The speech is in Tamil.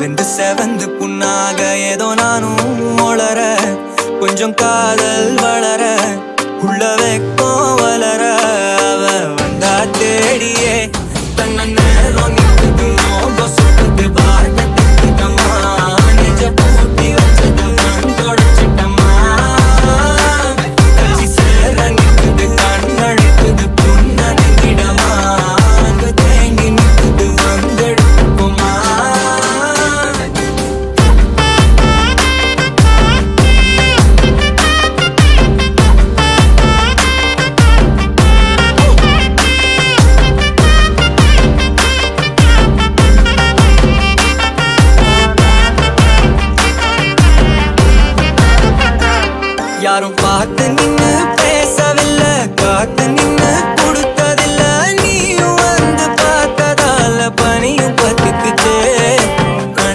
வெந்து செவந்து புண்ணாக ஏதோ நானும் ஒளர கொஞ்சம் காதல் வளர உள்ள வெக்கம் வளர அவ வந்தா தேடியே தன்ன நேரம் நிற்குது மோக சுட்டுது பார்க்கட்டுமா நிஜ பூட்டி வச்சது கண் தொடச்சிட்டமா கட்சி சேர நிற்குது கண்ணழிக்குது புன்னகிடமா அங்கு தேங்கி நிற்குது வந்தெடுக்குமா. யாரும் பார்த்து